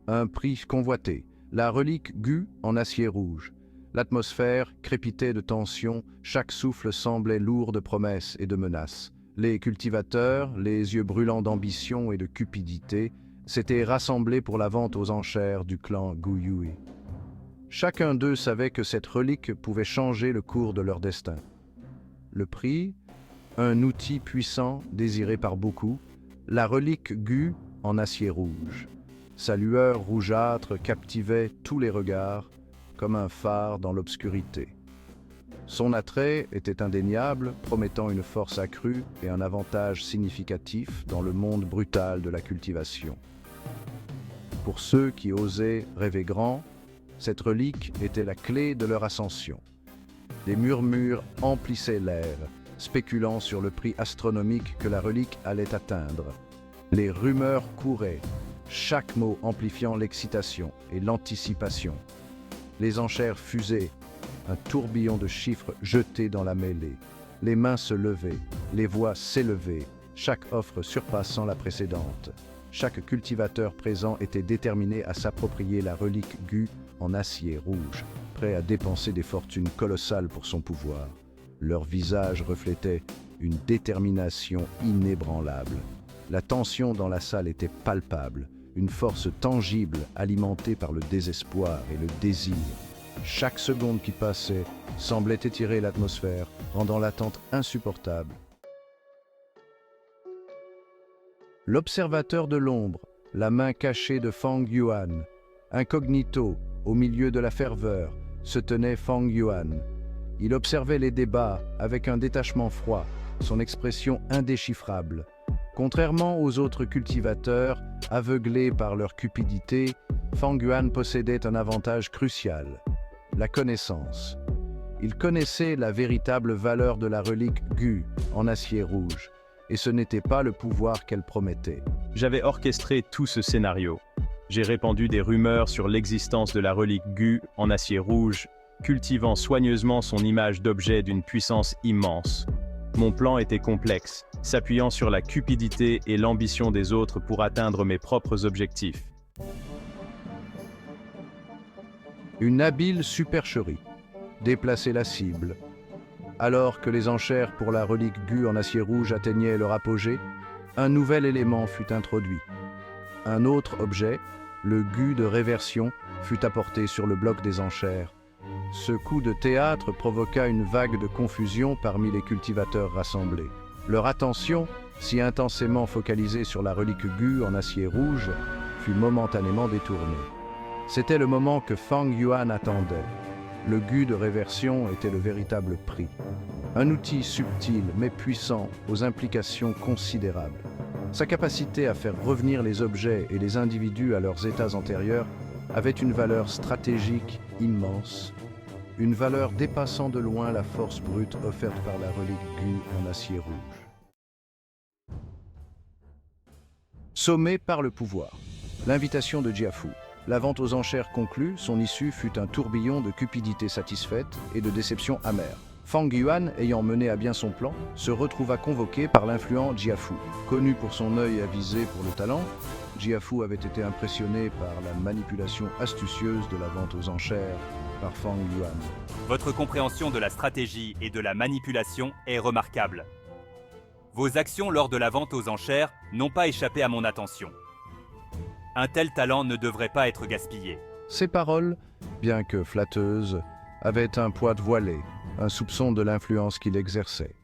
Un prix convoité, la relique Gu en acier rouge. L'atmosphère crépitait de tension, chaque souffle semblait lourd de promesses et de menaces. Les cultivateurs, les yeux brûlants d'ambition et de cupidité, s'étaient rassemblés pour la vente aux enchères du clan Guyui. Chacun d'eux savait que cette relique pouvait changer le cours de leur destin. Le prix, un outil puissant désiré par beaucoup, la relique Gu en acier rouge. Sa lueur rougeâtre captivait tous les regards, comme un phare dans l'obscurité. Son attrait était indéniable, promettant une force accrue et un avantage significatif dans le monde brutal de la cultivation. Pour ceux qui osaient rêver grand, cette relique était la clé de leur ascension. Des murmures emplissaient l'air, spéculant sur le prix astronomique que la relique allait atteindre. Les rumeurs couraient, chaque mot amplifiant l'excitation et l'anticipation. Les enchères fusaient, un tourbillon de chiffres jetés dans la mêlée. Les mains se levaient, les voix s'élevaient, chaque offre surpassant la précédente. Chaque cultivateur présent était déterminé à s'approprier la relique Gu en acier rouge, prêt à dépenser des fortunes colossales pour son pouvoir. Leurs visages reflétaient une détermination inébranlable. La tension dans la salle était palpable, une force tangible alimentée par le désespoir et le désir. Chaque seconde qui passait semblait étirer l'atmosphère, rendant l'attente insupportable. L'observateur de l'ombre, la main cachée de Fang Yuan, incognito, au milieu de la ferveur, se tenait Fang Yuan. Il observait les débats avec un détachement froid, son expression indéchiffrable. Contrairement aux autres cultivateurs, aveuglés par leur cupidité, Fang Yuan possédait un avantage crucial, la connaissance. Il connaissait la véritable valeur de la relique Gu en acier rouge, et ce n'était pas le pouvoir qu'elle promettait. J'avais orchestré tout ce scénario. J'ai répandu des rumeurs sur l'existence de la relique Gu en acier rouge, cultivant soigneusement son image d'objet d'une puissance immense. Mon plan était complexe, s'appuyant sur la cupidité et l'ambition des autres pour atteindre mes propres objectifs. Une habile supercherie déplaçait la cible. Alors que les enchères pour la relique Gu en acier rouge atteignaient leur apogée, un nouvel élément fut introduit. Un autre objet, le Gu de réversion, fut apporté sur le bloc des enchères. Ce coup de théâtre provoqua une vague de confusion parmi les cultivateurs rassemblés. Leur attention, si intensément focalisée sur la relique Gu en acier rouge, fut momentanément détournée. C'était le moment que Fang Yuan attendait. Le Gu de réversion était le véritable prix. Un outil subtil mais puissant aux implications considérables. Sa capacité à faire revenir les objets et les individus à leurs états antérieurs avait une valeur stratégique immense, une valeur dépassant de loin la force brute offerte par la relique Gu en acier rouge. Sommé par le pouvoir. L'invitation de Jiafu. La vente aux enchères conclue, son issue fut un tourbillon de cupidité satisfaite et de déception amère. Fang Yuan, ayant mené à bien son plan, se retrouva convoqué par l'influent Jiafu. Connu pour son œil avisé pour le talent, Jiafu avait été impressionné par la manipulation astucieuse de la vente aux enchères par Fang Yuan. Votre compréhension de la stratégie et de la manipulation est remarquable. Vos actions lors de la vente aux enchères n'ont pas échappé à mon attention. Un tel talent ne devrait pas être gaspillé. Ces paroles, bien que flatteuses, avaient un poids de voilé, un soupçon de l'influence qu'il exerçait.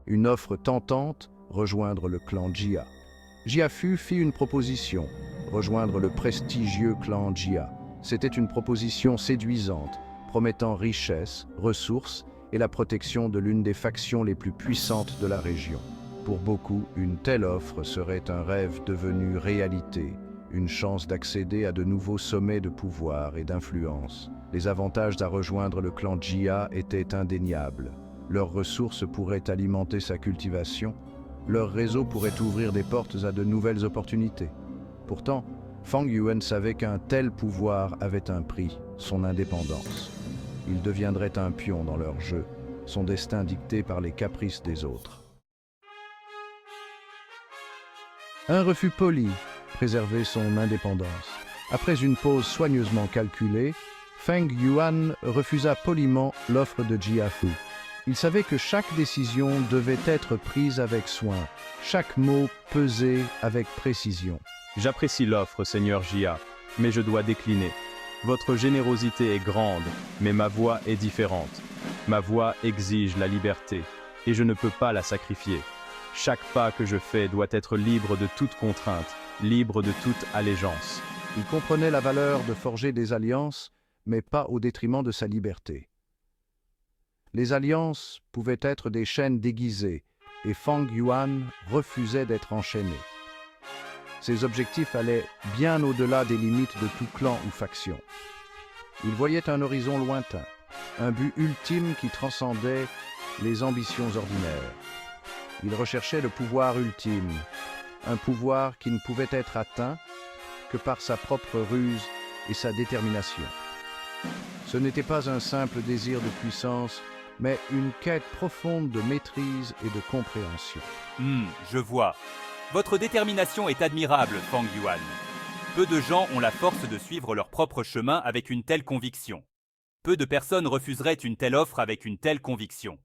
Une offre tentante, rejoindre le clan Jia. Jiafu fit une proposition, rejoindre le prestigieux clan Jia. C'était une proposition séduisante, promettant richesse, ressources et la protection de l'une des factions les plus puissantes de la région. Pour beaucoup, une telle offre serait un rêve devenu réalité, une chance d'accéder à de nouveaux sommets de pouvoir et d'influence. Les avantages à rejoindre le clan Jia étaient indéniables. Leurs ressources pourraient alimenter sa cultivation, leur réseau pourrait ouvrir des portes à de nouvelles opportunités. Pourtant, Fang Yuan savait qu'un tel pouvoir avait un prix, son indépendance. Il deviendrait un pion dans leur jeu, son destin dicté par les caprices des autres. Un refus poli, préserver son indépendance. Après une pause soigneusement calculée, Feng Yuan refusa poliment l'offre de Jiafu. Il savait que chaque décision devait être prise avec soin, chaque mot pesé avec précision. J'apprécie l'offre, Seigneur Jia, mais je dois décliner. Votre générosité est grande, mais ma voie est différente. Ma voie exige la liberté, et je ne peux pas la sacrifier. Chaque pas que je fais doit être libre de toute contrainte, libre de toute allégeance. Il comprenait la valeur de forger des alliances, mais pas au détriment de sa liberté. Les alliances pouvaient être des chaînes déguisées, et Feng Yuan refusait d'être enchaîné. Ses objectifs allaient bien au-delà des limites de tout clan ou faction. Il voyait un horizon lointain, un but ultime qui transcendait les ambitions ordinaires. Il recherchait le pouvoir ultime, un pouvoir qui ne pouvait être atteint que par sa propre ruse et sa détermination. Ce n'était pas un simple désir de puissance, mais une quête profonde de maîtrise et de compréhension. Je vois. Votre détermination est admirable, Feng Yuan. Peu de gens ont la force de suivre leur propre chemin avec une telle conviction. Peu de personnes refuseraient une telle offre avec une telle conviction.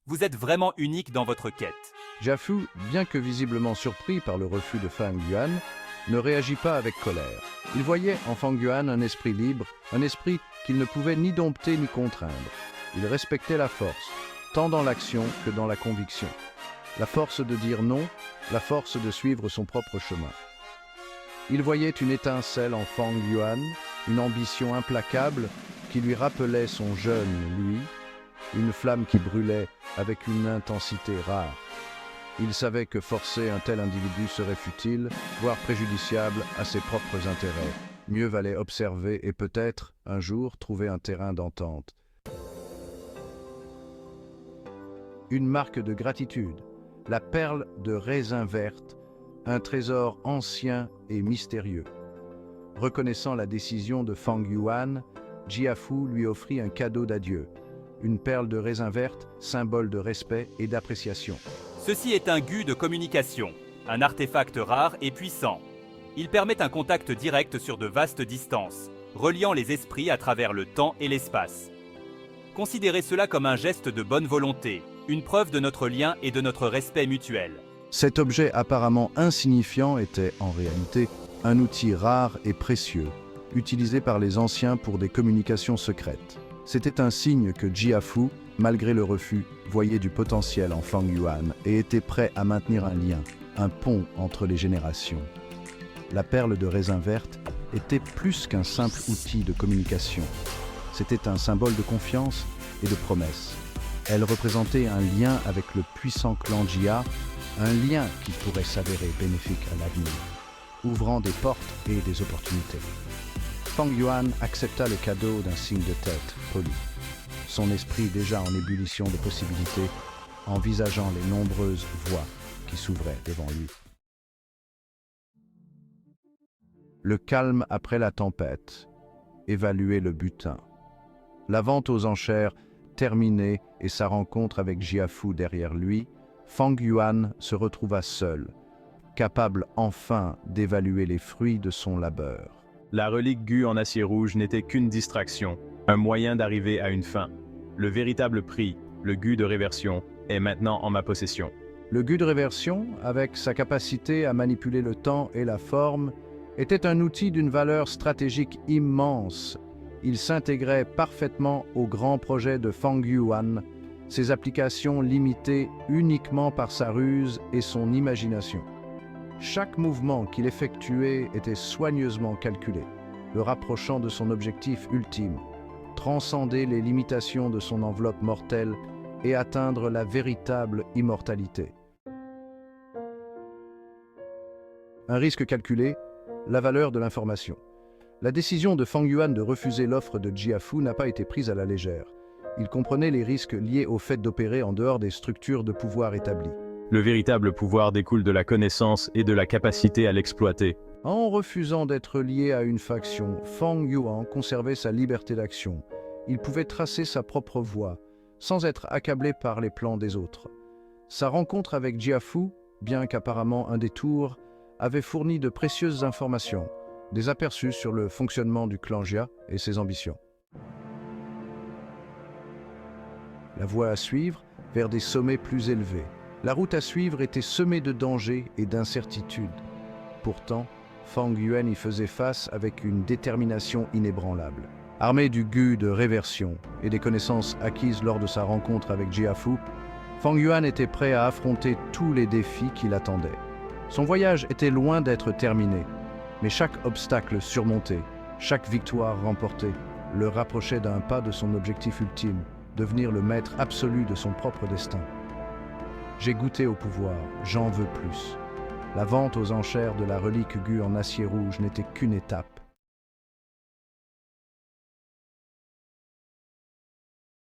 Vous êtes vraiment unique dans votre quête. Jiafu, bien que visiblement surpris par le refus de Feng Yuan, ne réagit pas avec colère. Il voyait en Feng Yuan un esprit libre, un esprit qu'il ne pouvait ni dompter ni contraindre. Il respectait la force, tant dans l'action que dans la conviction. La force de dire non, la force de suivre son propre chemin. Il voyait une étincelle en Feng Yuan, une ambition implacable qui lui rappelait son jeune lui, une flamme qui brûlait avec une intensité rare. Il savait que forcer un tel individu serait futile, voire préjudiciable à ses propres intérêts. Mieux valait observer et peut-être, un jour, trouver un terrain d'entente. Une marque de gratitude, la perle de raisin verte, un trésor ancien et mystérieux. Reconnaissant la décision de Feng Yuan, Jiafu lui offrit un cadeau d'adieu, une perle de raisin verte, symbole de respect et d'appréciation. Ceci est un gu de communication, un artefact rare et puissant. Il permet un contact direct sur de vastes distances, reliant les esprits à travers le temps et l'espace. Considérez cela comme un geste de bonne volonté, une preuve de notre lien et de notre respect mutuel. Cet objet apparemment insignifiant était, en réalité, un outil rare et précieux, utilisé par les anciens pour des communications secrètes. C'était un signe que Jiafu, malgré le refus, voyait du potentiel en Feng Yuan et était prêt à maintenir un lien, un pont entre les générations. La perle de raisin verte était plus qu'un simple outil de communication. C'était un symbole de confiance et de promesse. Elle représentait un lien avec le puissant clan Jia, un lien qui pourrait s'avérer bénéfique à l'avenir, ouvrant des portes et des opportunités. Feng Yuan accepta le cadeau d'un signe de tête poli, son esprit déjà en ébullition de possibilités, envisageant les nombreuses voies qui s'ouvraient devant lui. Le calme après la tempête, évaluer le butin. La vente aux enchères terminée et sa rencontre avec Jiafu derrière lui, Feng Yuan se retrouva seul, capable enfin d'évaluer les fruits de son labeur. La relique Gu en acier rouge n'était qu'une distraction, un moyen d'arriver à une fin. Le véritable prix, le Gu de réversion, est maintenant en ma possession. Le Gu de réversion, avec sa capacité à manipuler le temps et la forme, était un outil d'une valeur stratégique immense. Il s'intégrait parfaitement au grand projet de Feng Yuan, ses applications limitées uniquement par sa ruse et son imagination. Chaque mouvement qu'il effectuait était soigneusement calculé, le rapprochant de son objectif ultime, transcender les limitations de son enveloppe mortelle et atteindre la véritable immortalité. Un risque calculé, la valeur de l'information. La décision de Feng Yuan de refuser l'offre de Jiafu n'a pas été prise à la légère. Il comprenait les risques liés au fait d'opérer en dehors des structures de pouvoir établies. Le véritable pouvoir découle de la connaissance et de la capacité à l'exploiter. En refusant d'être lié à une faction, Feng Yuan conservait sa liberté d'action. Il pouvait tracer sa propre voie, sans être accablé par les plans des autres. Sa rencontre avec Jiafu, bien qu'apparemment un détour, avait fourni de précieuses informations, des aperçus sur le fonctionnement du clan Jia et ses ambitions. La voie à suivre vers des sommets plus élevés. La route à suivre était semée de dangers et d'incertitudes. Pourtant, Fang Yuan y faisait face avec une détermination inébranlable. Armé du gu de réversion et des connaissances acquises lors de sa rencontre avec Jia Fu, Fang Yuan était prêt à affronter tous les défis qui l'attendaient. Son voyage était loin d'être terminé, mais chaque obstacle surmonté, chaque victoire remportée, le rapprochait d'un pas de son objectif ultime, devenir le maître absolu de son propre destin. J'ai goûté au pouvoir, j'en veux plus. La vente aux enchères de la relique gu en acier rouge n'était qu'une étape.